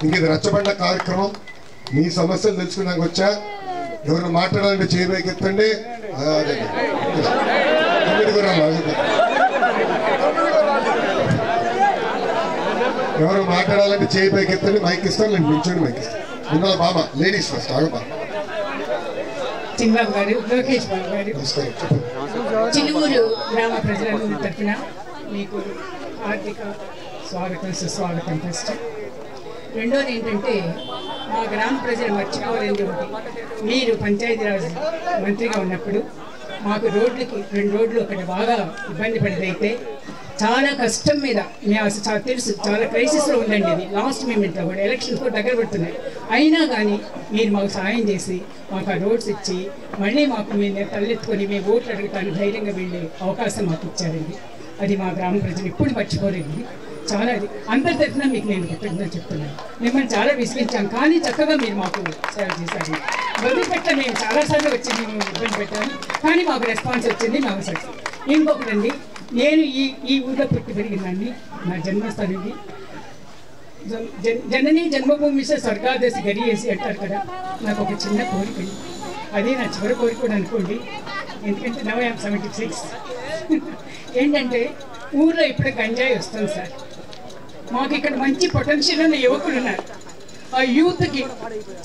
ఇంక ఇది రచ్చబండ కార్యక్రమం. మీ సమస్యలు తెలుసుకున్నాక వచ్చా. ఎవరు మాట్లాడాలంటే చేయబోయి ఎత్తండి. ఎవరు మాట్లాడాలంటే చేయి పైకి ఎత్తండి. మైక్ ఇస్తాను, నేను నిల్చొని మైక్ ఇస్తాను. ఇందులో బాబా లేడీస్ ఫస్ట్. ఆగబా చిన్నబాబు గారు, లోకేష్ బాబు గారు, చిలుమూరు గ్రామ ప్రజలందరి తరఫున మీకు ఆర్థిక స్వాగతం, సుస్వాగతం. ఫస్ట్ రెండోది ఏంటంటే, మా గ్రామ ప్రజలు మర్చిపోలేనిది ఒకటి. మీరు పంచాయతీరాజ్ మంత్రిగా ఉన్నప్పుడు మాకు రోడ్లకి 2 రోడ్లు ఒకటి బాగా ఇబ్బంది పడిదైతే చాలా కష్టం మీద మేము అసలు తెలుసు, చాలా క్రైసిస్లో ఉందండి. ఇది లాస్ట్ మూమెంట్లో కూడా ఎలక్షన్స్ కూడా దగ్గర పడుతున్నాయి. అయినా కానీ మీరు మాకు సాయం చేసి మాకు ఆ రోడ్స్ ఇచ్చి మళ్ళీ మాకు మేము తలెత్తుకొని మేము ఓట్లు అడుగుతాను ధైర్యంగా వెళ్ళే అవకాశం మాకు ఇచ్చారండి. అది మా గ్రామ ప్రజలు ఎప్పుడు మర్చిపోలేదు. చాలా అది అందరి తరఫున మీకు నేను కృతజ్ఞతలు చెప్తున్నాను. మిమ్మల్ని చాలా విసిగించాం, కానీ చక్కగా మీరు మాకు సేవ చేశారు. వదిలిపెట్ట మేము చాలాసార్లు వచ్చి మేము ఇబ్బంది పెట్టాము, కానీ మాకు రెస్పాన్స్ వచ్చింది. మాకు సక్సెస్. ఇంకొకటండి, నేను ఈ ఊళ్ళో పుట్టి పెరిగిందండి. నా జన్మస్థలం ఇది. జనని జన్మభూమి స్వర్గాదశి గరియేసి అంటారు కదా. నాకు ఒక చిన్న కోరిక, అదే నా చివరి కోరిక కూడా అనుకోండి. ఎందుకంటే నవ్ ఐ యామ్ 76. ఏంటంటే ఊళ్ళో ఇప్పుడు గంజాయి వస్తుంది సార్. మాకు ఇక్కడ మంచి పొటెన్షియల్ ఉన్న యువకులు ఉన్నారు. ఆ యూత్కి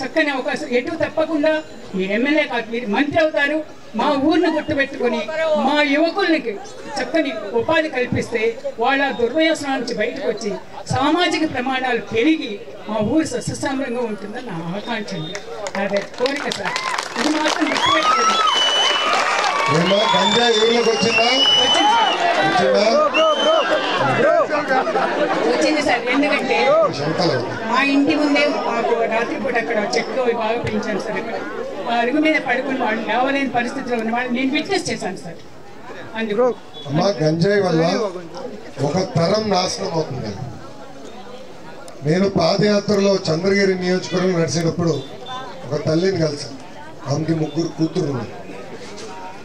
చక్కని అవకాశం. ఎటు తప్పకుండా మీరు ఎమ్మెల్యే కాదు, మీరు మంత్రి అవుతారు. మా ఊరిని గుర్తుపెట్టుకొని మా యువకులకి చక్కని ఉపాధి కల్పిస్తే వాళ్ళ దుర్వ్యసనం నుంచి బయటకు వచ్చి సామాజిక ప్రమాణాలు పెరిగి మా ఊరు సస్యశ్యామలంగా ఉంటుందని నా ఆకాంక్ష. అదే కోరిక సార్. ఇది మాత్రం గుర్తుపెట్టుకోండి. వచ్చింది సార్. ఎందుకంటే మా ఇంటి ముందే మాకు రాత్రిపూట అక్కడ చెట్లు బాగా పెంచాను సార్. అక్కడ అరుగు మీద పడుకుని వాళ్ళు లేవలేని పరిస్థితిలో ఉన్న వాళ్ళు నేను విట్నెస్ చేశాను సార్. అందుకు అమ్మా, గంజాయి వల్ల ఒక తరం నాశనం అవుతుంది. నేను పాదయాత్రలో చంద్రగిరి నియోజకవర్గం నడిచేటప్పుడు ఒక తల్లిని కలిసాను. ఆమెకి 3 కూతురు ఉన్నారు.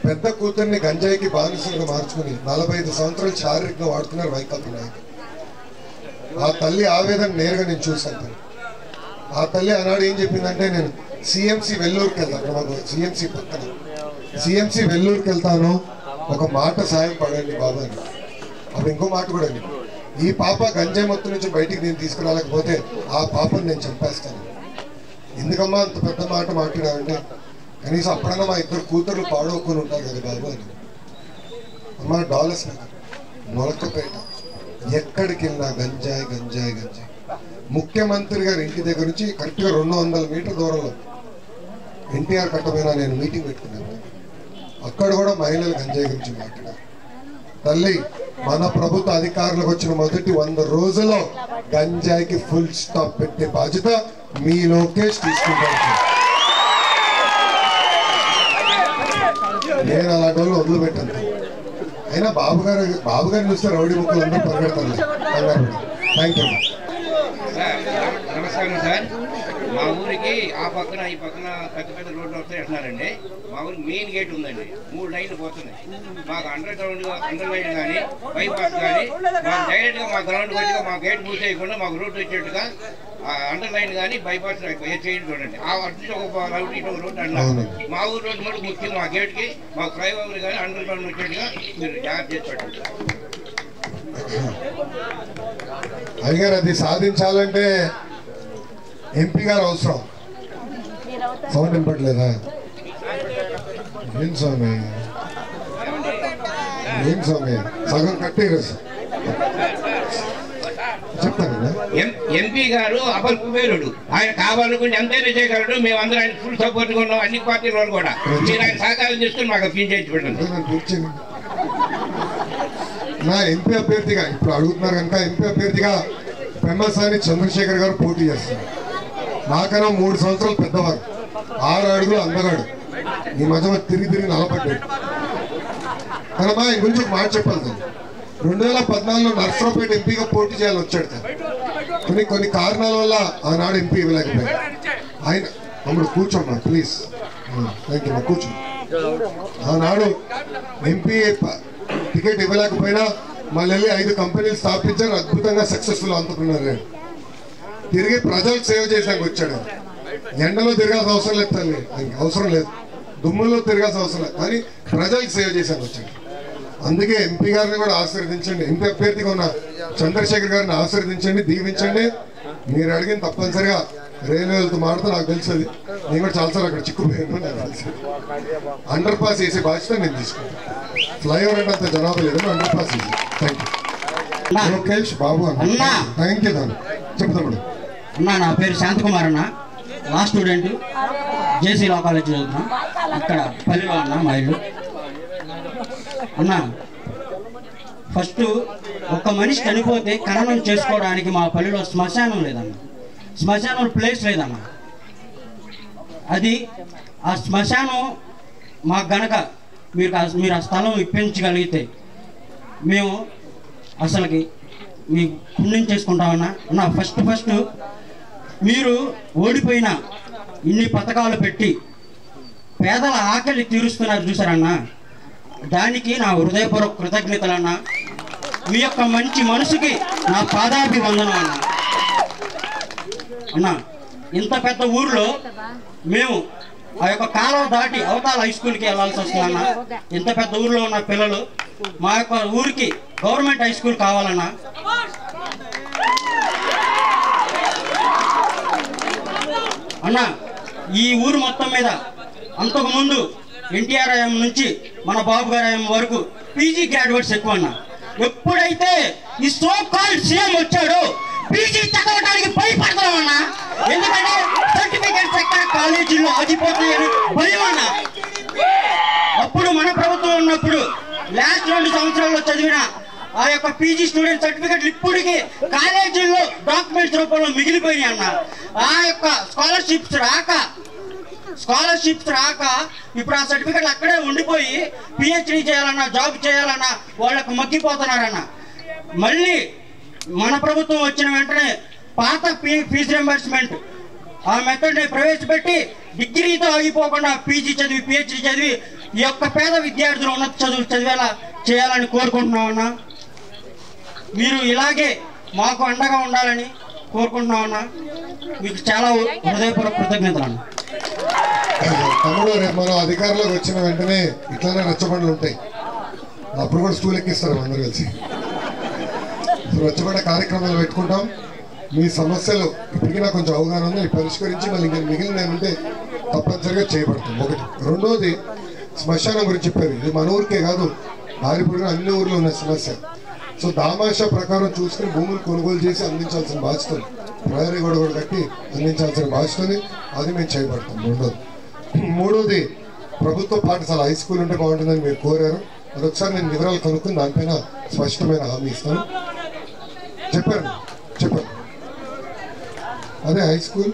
పెద్ద కూతుర్ని గంజాయికి బానిసలుగా మార్చుకుని 45 సంవత్సరాలు శారీరకంగా వాడుతున్నారు వైకాపా నాయకులు. ఆ తల్లి ఆవేదన నేరుగా నేను చూశాను. ఆ తల్లి ఆనాడు ఏం చెప్పిందంటే, నేను సిఎంసి వెల్లూరుకి వెళ్తాను. మాకు సిఎంసి పక్కన సిఎంసి వెల్లూరుకి వెళ్తాను, ఒక మాట సాయం పడండి బాబా అని. అప్పుడు ఇంకో మాట కూడా అండి, ఈ పాప గంజాయి మొత్తం నుంచి బయటికి నేను తీసుకురాలేకపోతే ఆ పాపను నేను చంపేస్తాను. ఎందుకమ్మా అంత పెద్ద మాట మాట్లాడావంటే, కనీసం అప్పుడన్నా మా 2 కూతుర్లు పాడవుకొని ఉంటారు కదా బాబు అని. అమ్మ, డాలర్స్ నగర్, మొలకపేట, ఎక్కడికి వెళ్ళినా గంజాయి గంజాయి గంజాయి. ముఖ్యమంత్రి గారి ఇంటి దగ్గర నుంచి కరెక్ట్గా 200 మీటర్ దూరంలో ఎన్టీఆర్ కట్టమైన నేను మీటింగ్ పెట్టుకున్నాను. అక్కడ కూడా మహిళలు గంజాయి గురించి మాట్లాడారు. తల్లి, మన ప్రభుత్వ అధికారులకు వచ్చిన మొదటి 100 రోజుల్లో గంజాయికి ఫుల్ స్టాప్ పెట్టే బాధ్యత మీ లోకేష్ తీసుకుంటారు. నేను అలాంటి వాళ్ళు వదిలిపెట్టాను. అయినా బాబు గారిని చూస్తే రౌడీ ముక్కలు అందరూ పరిగెడతాను. Thank you. నమస్కారం సార్. మా ఊరికి ఆ పక్కన ఈ పక్కన పెద్ద పెద్ద రోడ్లు వస్తాయి అంటున్నారండి. మా ఊరికి మెయిన్ గేట్ ఉందండి, 3 లైన్లు పోతున్నాయి. మాకు అండర్ లైన్ కానీ బైపాస్ కానీ మాకు డైరెక్ట్గా మా గ్రౌండ్కి వచ్చి మా గేట్ మూసేయకుండా మాకు రూట్ వచ్చేట్టుగా అండర్ లైన్ కానీ బైపాస్ చేయండి చూడండి. ఆ అటు ఒక రౌట్ ఇటు రోడ్డు అన్నారు. మా ఊరు రోడ్డు కూడా ముఖ్యం. మా గేట్కి మాకు ఫ్లైఓవర్ కానీ అండర్ గ్రౌండ్ వచ్చేట్టుగా మీరు జాగ్రత్త చేసి పెట్టండి. అయ్యారు, అది సాధించాలంటే ఎంపీ గారు అవసరం. సౌండ్ వినపట్లేదా? ఏం స్వామి, ఏం స్వామి, సగం కట్టేరు చెప్తాను కదా. ఎంపీ గారు అబల్ కుబేరుడు, ఆయన కావాలనుకుని ఎంతైనా చేయగలడు. మేము అందరూ ఆయన ఫుల్ సపోర్ట్గా ఉన్నాం, అన్ని పార్టీల వాళ్ళు కూడా. మీరు ఆయన సహకారం చేసుకుని మాకు అప్పీల్ చేసి పెట్టండి. నా ఎంపీ అభ్యర్థిగా ఇప్పుడు అడుగుతున్నారు కనుక, ఎంపీ అభ్యర్థిగా పెమ్మసాని చంద్రశేఖర్ గారు పోటీ చేస్తున్నారు. నాకన్నా 3 సంవత్సరాలు పెద్దవారు, 6 అడుగులు అందగాడు. ఈ మధ్య తిరిగి నలపడ్డాడు. కనమా ఈ గురించి ఒక మాట చెప్పాలి. 2014లో నర్సరావుపేట ఎంపీగా పోటీ చేయాలని వచ్చాడు. కొన్ని కారణాల వల్ల ఆనాడు ఎంపీ ఇవ్వలేకపోయాడు. ఆయన తమ్ముడు కూర్చోమ్మా ప్లీజ్. థ్యాంక్ యూ, కూర్చో. ఆనాడు ఎంపీ టికెట్ ఇవ్వలేకపోయినా మళ్ళీ 5 కంపెనీలు స్థాపించారు. అద్భుతంగా సక్సెస్ఫుల్ అంటున్నారు. తిరిగి ప్రజలకు సేవ చేసాక వచ్చాడు. ఎండలో తిరగాల్సిన అవసరం లేదు తల్లి, అవసరం లేదు, దుమ్ముల్లో తిరగాల్సిన అవసరం లేదు, కానీ ప్రజలకు సేవ చేసాక వచ్చాడు. అందుకే ఎంపీ గారిని కూడా ఆశీర్వదించండి, ఎంపీ అభ్యర్థిగా ఉన్న చంద్రశేఖర్ గారిని ఆశీర్వదించండి, దీవించండి. మీరు అడిగిన తప్పనిసరిగా రైల్వేలతో మాడితే నాకు తెలుస్తుంది, నేను కూడా చాలాసార్లు అక్కడ చిక్కుపోయాను, నాకు తెలుసు. అండర్ పాస్ వేసే బాధ్యత నేను తీసుకుంటాను. ఫ్లైఓవర్ అంటే అంత జనాభా లేదు, అండర్ పాస్ వేసి. థ్యాంక్ యూ లోకేష్ బాబు అన్న. థ్యాంక్ యూ దాన్ని చెప్తాడు అన్న. నా పేరు శాంతకుమార్ అన్న, లా స్టూడెంట్, జేసీ లా కాలేజ్ చదువుతున్నా, అక్కడ పల్లెలో అన్న మా ఇల్లు. అన్న ఫస్ట్ ఒక మనిషి చనిపోతే ఖననం చేసుకోవడానికి మా పల్లెలో శ్మశానం లేదన్న, శ్మశానం ప్లేస్ లేదన్న. అది ఆ శ్మశానం మాకు గనక మీరు ఆ స్థలం ఇప్పించగలిగితే మేము అసలుకి మీ పుణ్యం చేసుకుంటామన్నా. అన్న ఫస్ట్ మీరు ఓడిపోయిన ఇన్ని పథకాలు పెట్టి పేదల ఆకలి తీరుస్తున్నారు చూసారన్న, దానికి నా హృదయపూర్వక కృతజ్ఞతలన్నా. మీ యొక్క మంచి మనసుకి నా పాదాభివందనం అన్న. అన్న ఇంత పెద్ద ఊర్లో మేము ఆ యొక్క కాలువ దాటి అవతాల హై స్కూల్కి వెళ్ళాల్సి వస్తుందన్న. ఇంత పెద్ద ఊర్లో ఉన్న పిల్లలు మా యొక్క ఊరికి గవర్నమెంట్ హై స్కూల్ కావాలన్నా. అన్న ఈ ఊరు మొత్తం మీద అంతకుముందు ఎన్టీఆర్ఐఎం నుంచి మన బాబు గారి వరకు పీజీ గ్రాడ్యుయేట్స్ ఎక్కువ అన్న. ఎప్పుడైతే ఈ సో కాల్డ్ సీఎం వచ్చాడో పీజీ చదవడానికి భయపడతామన్నా. ఎందుకంటే సర్టిఫికేట్స్ ఎక్కడ కాలేజీలో ఆగిపోతాయని భయం అన్న. అప్పుడు మన ప్రభుత్వం ఉన్నప్పుడు లాస్ట్ 2 సంవత్సరాల్లో చదివిన ఆ యొక్క పీజీ స్టూడెంట్ సర్టిఫికెట్లు ఇప్పటికీ కాలేజీల్లో డాక్యుమెంట్స్ రూపంలో మిగిలిపోయినాయి అన్న. ఆ యొక్క స్కాలర్షిప్స్ రాక ఇప్పుడు ఆ సర్టిఫికెట్లు అక్కడే ఉండిపోయి పిహెచ్డీ చేయాలన్నా, జాబ్ చేయాలన్నా వాళ్ళకు మగ్గిపోతున్నారన్న. మళ్ళీ మన ప్రభుత్వం వచ్చిన వెంటనే పాత ఫీజు రింబర్స్మెంట్ ఆ మెథడ్ని ప్రవేశపెట్టి డిగ్రీతో ఆగిపోకుండా పీజీ చదివి పిహెచ్డీ చదివి ఈ యొక్క పేద విద్యార్థులు ఉన్నత చదువులు చదివేలా చేయాలని కోరుకుంటున్నామన్నా. మీరు ఇలాగే మాకు అండగా ఉండాలని కోరుకుంటున్నామన్నా. మీకు చాలా హృదయపూర్వక కృతజ్ఞతలు అన్న. తమ్ముడు రేపు మనం అధికారంలోకి వచ్చిన వెంటనే ఇట్లానే రచ్చబండలు ఉంటాయి, అప్పుడు కూడా స్కూల్ ఎక్కిస్తారు అందరూ కలిసి. రచ్చబండ కార్యక్రమాలు పెట్టుకుంటాం. మీ సమస్యలు ఇప్పటికీ నాకు కొంచెం అవగాహన ఉంది, పరిష్కరించి మళ్ళీ ఇంకా మిగిలిన ఏమంటే తప్పనిసరిగా చేయబడుతుంది. ఒకటి. రెండోది శ్మశానం గురించి చెప్పారు. ఇది మన ఊరికే కాదు, ఆరిపూడిలో అన్ని ఊర్లో ఉన్న సమస్య. సో దామాషా ప్రకారం చూసుకుని భూములు కొనుగోలు చేసి అందించాల్సిన బాధ్యత, ప్రహరీ గొడవ కట్టి అందించాల్సిన బాధ్యతని అది మేము చేయబడతాం. రెండోది. మూడోది ప్రభుత్వ పాఠశాల హై స్కూల్ ఉంటే బాగుంటుందని మీరు కోరారు. అది ఒకసారి నేను వివరాలు కనుక్కుని దానిపైన స్పష్టమైన హామీ ఇస్తాను. చెప్పారు అదే హై స్కూల్